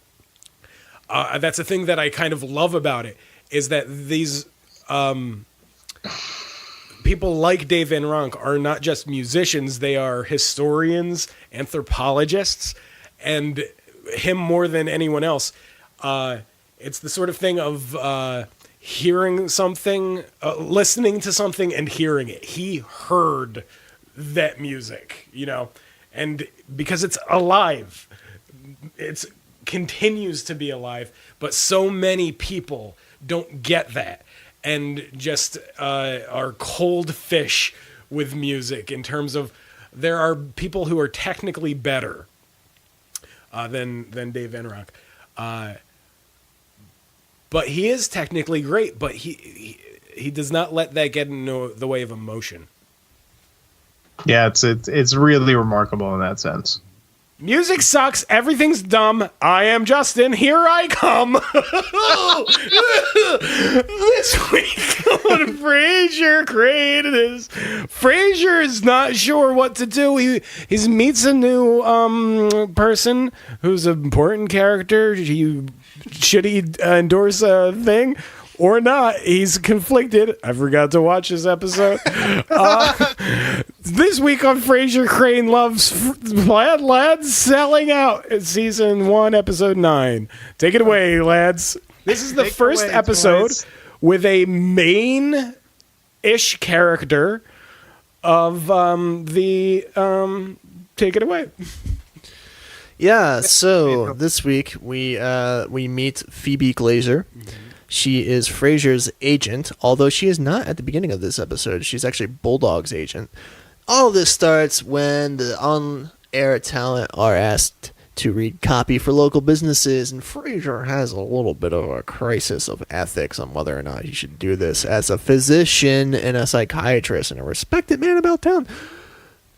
That's the thing that I kind of love about it, is that these people like Dave Van Ronk are not just musicians, they are historians, anthropologists, and him more than anyone else. It's the sort of thing of hearing something, listening to something and hearing it. He heard that music, and because it's alive, it continues to be alive, but so many people don't get that and just are cold fish with music, in terms of there are people who are technically better than Dave Van Ronk. But he is technically great, but he does not let that get in the way of emotion. Yeah, it's really remarkable in that sense. Music sucks. Everything's dumb. I am Justin. Here I come. This week on Frasier created is Frasier is not sure what to do. He meets a new person who's an important character. Should he endorse a thing or not? He's conflicted. I forgot to watch this episode. This week on Frasier, Crane loves Lads Selling Out. It's season 1, episode 9. Take it away, lads. This is the first episode with a main-ish character of take it away. Yeah, so this week we meet Phoebe Glazer. Mm-hmm. She is Frasier's agent, although she is not at the beginning of this episode. She's actually Bulldog's agent. All this starts when the on-air talent are asked to read copy for local businesses, and Frasier has a little bit of a crisis of ethics on whether or not he should do this as a physician and a psychiatrist and a respected man about town.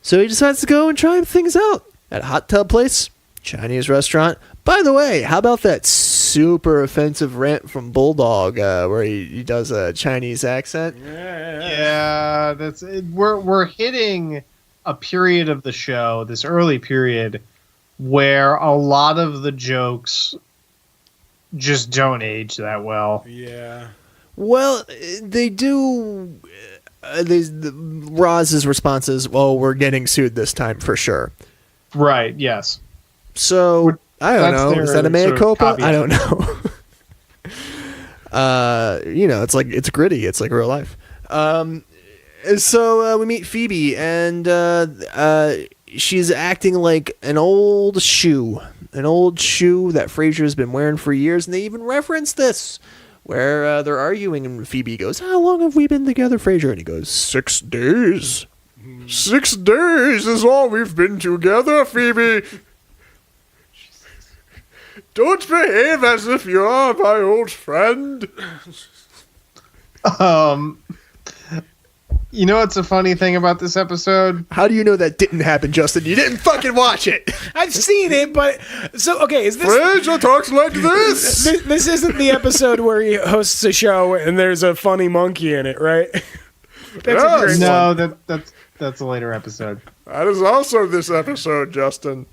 So he decides to go and try things out at a hot tub place, Chinese restaurant. By the way, how about that super offensive rant from Bulldog where he does a Chinese accent? Yeah, that's it. We're hitting a period of the show, this early period, where a lot of the jokes just don't age that well. Yeah. Well, they do. Roz's response is, well, we're getting sued this time for sure. Right, yes. So, I don't know. Is that a mea culpa? I don't know. It's gritty. It's like real life. And So we meet Phoebe, and she's acting like an old shoe that Frasier's been wearing for years, and they even reference this, where they're arguing, and Phoebe goes, "How long have we been together, Frasier?" And he goes, 6 days. 6 days is all we've been together, Phoebe. Don't behave as if you're my old friend. You know what's a funny thing about this episode? How do you know that didn't happen, Justin? You didn't fucking watch it. I've seen it, but so okay. Is this Frasier talks like this? This isn't the episode where he hosts a show and there's a funny monkey in it, right? That's a great No, one. that's a later episode. That is also this episode, Justin.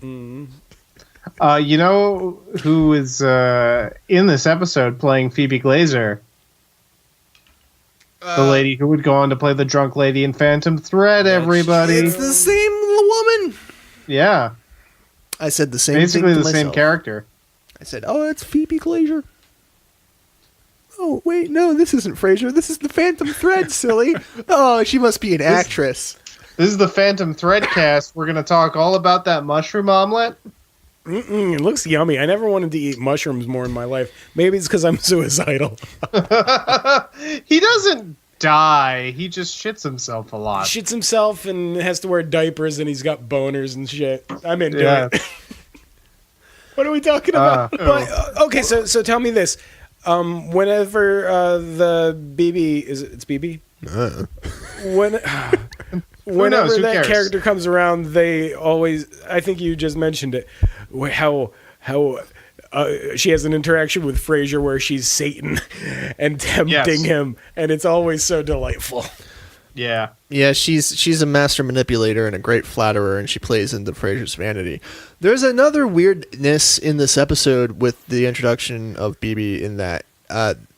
You know who is in this episode playing Phoebe Glazer? The lady who would go on to play the drunk lady in Phantom Thread, everybody. It's the same woman. Yeah. I said the same Basically thing to the same myself. character. I said, oh, it's Phoebe Glazer. Oh, wait, no, this isn't Frasier. This is the Phantom Thread, silly. Oh, she must be an actress. This is the Phantom Thread cast. We're going to talk all about that mushroom omelet. It looks yummy. I never wanted to eat mushrooms more in my life. Maybe it's because I'm suicidal. He doesn't die. He just shits himself a lot. Shits himself and has to wear diapers and he's got boners and shit. I'm into Yeah. it. What are we talking about? Okay, so tell me this. Whenever the BB it's BB? Whenever knows? Who that cares? character comes around, they always. I think you just mentioned it. How she has an interaction with Frasier where she's Satan and tempting him, and it's always so delightful. Yeah. Yeah, she's a master manipulator and a great flatterer, and she plays into Frasier's vanity. There's another weirdness in this episode with the introduction of BB in that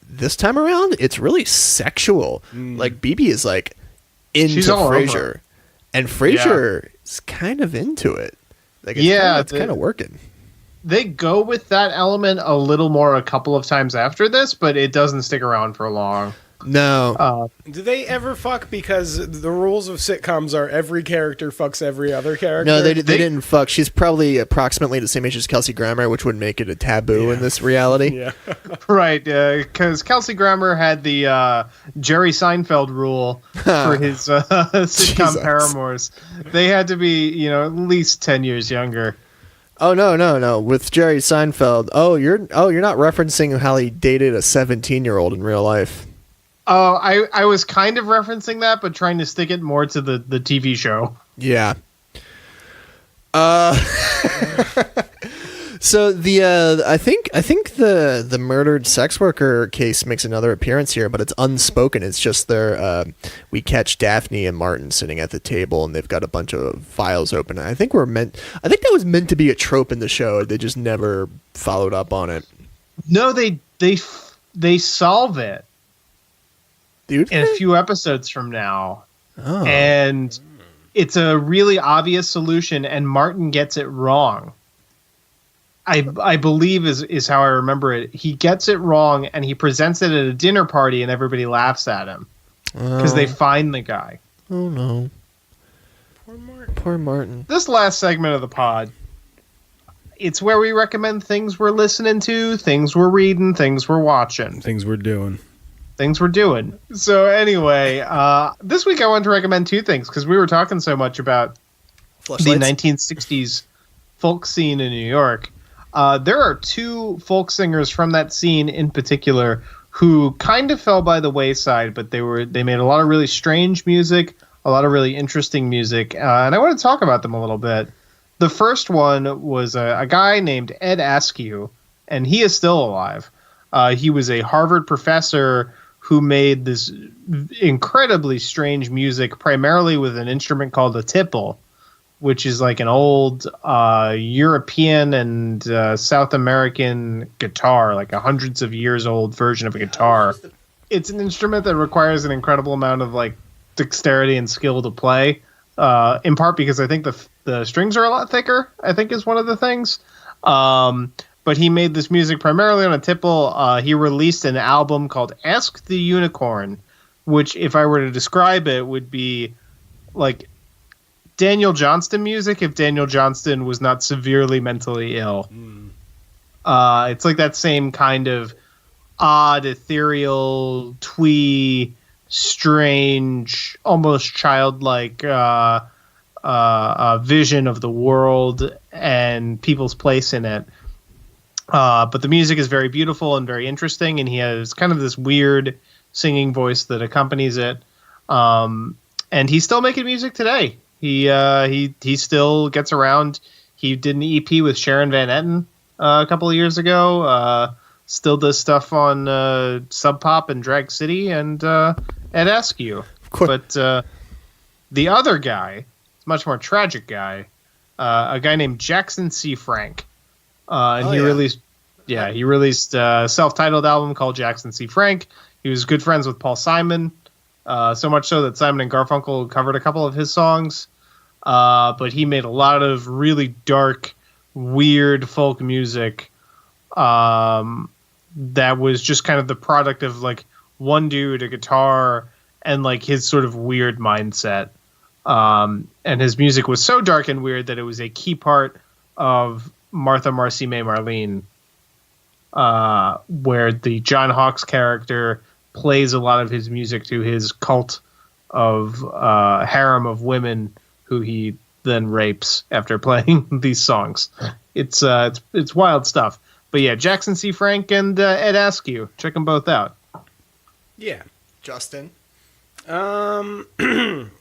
this time around, it's really sexual. Like, BB is like into She's all Frasier, over. and Frasier is kind of into it. Like, it's kind of working. They go with that element a little more a couple of times after this, but it doesn't stick around for long. No. Do they ever fuck? Because the rules of sitcoms are every character fucks every other character. No, they didn't fuck. She's probably approximately the same age as Kelsey Grammer, which would make it a taboo in this reality. Yeah. Right, because Kelsey Grammer had the Jerry Seinfeld rule for his sitcom Jesus. paramours. They had to be, at least 10 years younger. Oh no! With Jerry Seinfeld, you're not referencing how he dated a 17-year-old in real life. Oh, I was kind of referencing that, but trying to stick it more to the TV show. Yeah. So I think the murdered sex worker case makes another appearance here, but it's unspoken. It's just we catch Daphne and Martin sitting at the table, and they've got a bunch of files open. I think that was meant to be a trope in the show. They just never followed up on it. No, they solve it. Dude, in a few episodes from now. Oh. And it's a really obvious solution, and Martin gets it wrong. I believe is how I remember it. He gets it wrong, and he presents it at a dinner party, and everybody laughs at him because they find the guy. Oh no! Poor Martin. This last segment of the pod, it's where we recommend things we're listening to, things we're reading, things we're watching, Things we're doing. things we're doing. So anyway, this week I wanted to recommend two things because we were talking so much about the 1960s folk scene in New York. There are two folk singers from that scene in particular who kind of fell by the wayside, but they made a lot of really strange music, a lot of really interesting music, and I want to talk about them a little bit. The first one was a guy named Ed Askew, and he is still alive. He was a Harvard professor who made this incredibly strange music, primarily with an instrument called a tipple, which is like an old European and South American guitar, like a hundreds of years old version of a guitar. It's an instrument that requires an incredible amount of like dexterity and skill to play, in part because I think the strings are a lot thicker, I think is one of the things. But he made this music primarily on a tipple. He released an album called Ask the Unicorn, which, if I were to describe it, would be like Daniel Johnston music if Daniel Johnston was not severely mentally ill. It's like that same kind of odd, ethereal, twee, strange, almost childlike vision of the world and people's place in it. But the music is very beautiful and very interesting, and he has kind of this weird singing voice that accompanies it. And he's still making music today. He still gets around. He did an EP with Sharon Van Etten a couple of years ago. Still does stuff on Sub Pop and Drag City and Ed Askew. Of course. But the other guy, much more tragic guy, a guy named Jackson C. Frank. And he released a self-titled album called Jackson C. Frank. He was good friends with Paul Simon, so much so that Simon and Garfunkel covered a couple of his songs. But he made a lot of really dark, weird folk music that was just kind of the product of like one dude, a guitar, and like his sort of weird mindset. And his music was so dark and weird that it was a key part of Martha Marcy May Marlene, where the John Hawkes character plays a lot of his music to his cult of harem of women who he then rapes after playing these songs. It's wild stuff. But yeah, Jackson C. Frank and Ed Askew, check them both out. Yeah. Justin. I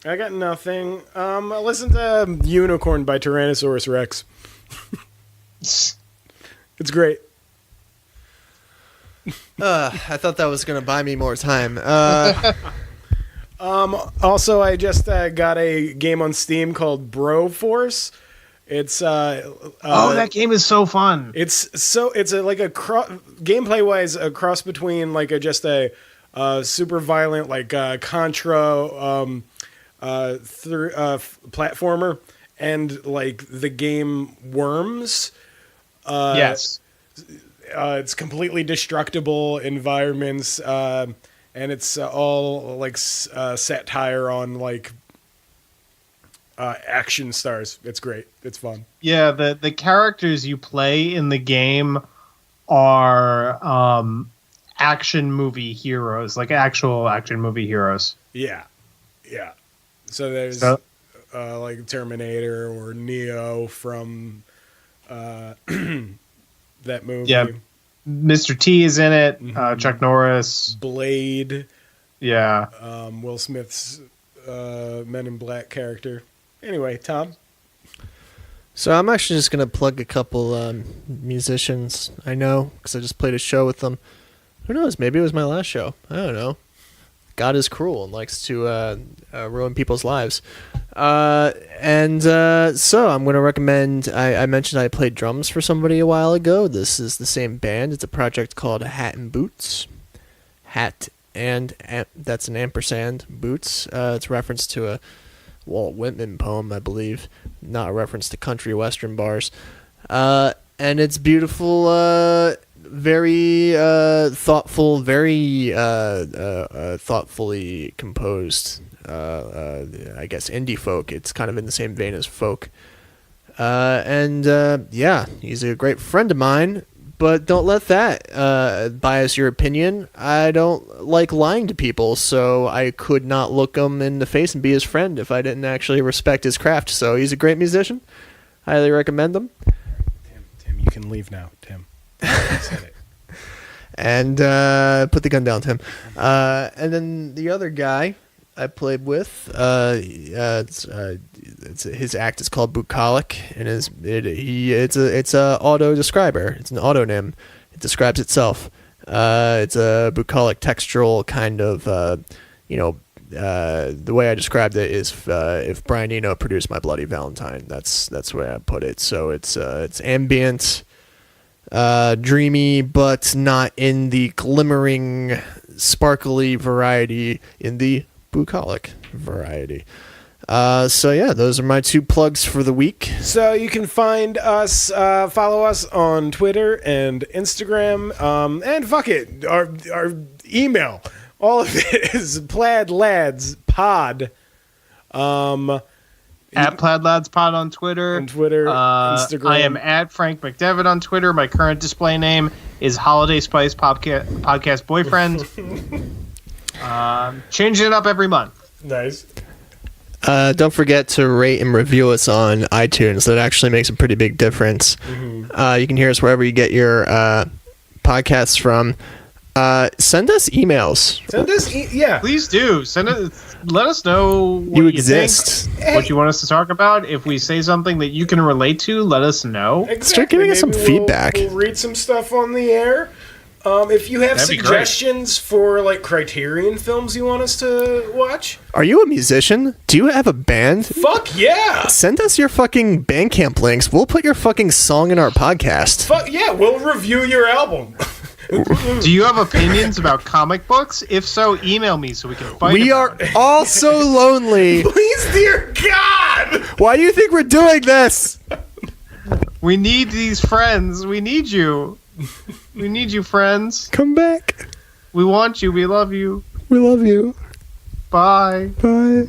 got nothing. I listened to Unicorn by Tyrannosaurus Rex. It's great. I thought that was going to buy me more time. Also, I just got a game on Steam called Bro Force. It's that game is so fun. It's gameplay wise a cross between like a super violent like Contra platformer and like the game Worms. Yes. It's completely destructible environments, and it's all like satire on like action stars. It's great. It's fun. Yeah, the characters you play in the game are action movie heroes, like actual action movie heroes. Yeah. So there's like Terminator or Neo from that movie. Yeah, Mr. T is in it. Mm-hmm. Chuck Norris, Blade. Yeah. Will Smith's Men in Black character. Anyway, Tom. So I'm actually just going to plug a couple musicians I know because I just played a show with them. Who knows? Maybe it was my last show. I don't know. God is cruel and likes to ruin people's lives. So I'm going to recommend, I mentioned I played drums for somebody a while ago. This is the same band. It's a project called Hat and Boots. Hat and that's an ampersand, Boots. It's a reference to a Walt Whitman poem, I believe. Not a reference to country western bars. And it's beautiful, very thoughtful, very thoughtfully composed. I guess indie folk. It's kind of in the same vein as folk. Yeah, he's a great friend of mine. But don't let that bias your opinion. I don't like lying to people, so I could not look him in the face and be his friend if I didn't actually respect his craft. So he's a great musician. Highly recommend him. Tim, you can leave now, Tim. I said it. And put the gun down, Tim. And then the other guy I played with, his act is called Bucolic, and it's a auto describer. It's an autonym. It describes itself. It's a bucolic textural kind of, the way I described it is if Brian Eno produced My Bloody Valentine. That's the way I put it. So it's ambient, dreamy, but not in the glimmering, sparkly variety, in the bucolic variety. Those are my two plugs for the week. So you can find us, follow us on Twitter and Instagram, and fuck it, our email, All of it is Plaid Lads Pod. At Plaid Lads Pod on Twitter. Instagram. I am at Frank McDevitt on Twitter. My current display name is Holiday Spice Podcast Boyfriend. Changing it up every month. Nice. Don't forget to rate and review us on iTunes. That actually makes a pretty big difference. Mm-hmm. You can hear us wherever you get your podcasts from. Send us emails. Yeah. Please do. Let us know what you you exist. think, what you want us to talk about. If we say something that you can relate to, let us know. Exactly. Start giving us some feedback. We'll read some stuff on the air. If you have suggestions for like Criterion films you want us to watch. Are you a musician? Do you have a band? Fuck yeah! Send us your fucking Bandcamp links. We'll put your fucking song in our podcast. Fuck yeah, we'll review your album. Do you have opinions about comic books? If so, email me so we can fight. We are all so lonely. Please, dear God! Why do you think we're doing this? We need these friends. We need you. We need you, friends. Come back. We want you. We love you. We love you. Bye. Bye.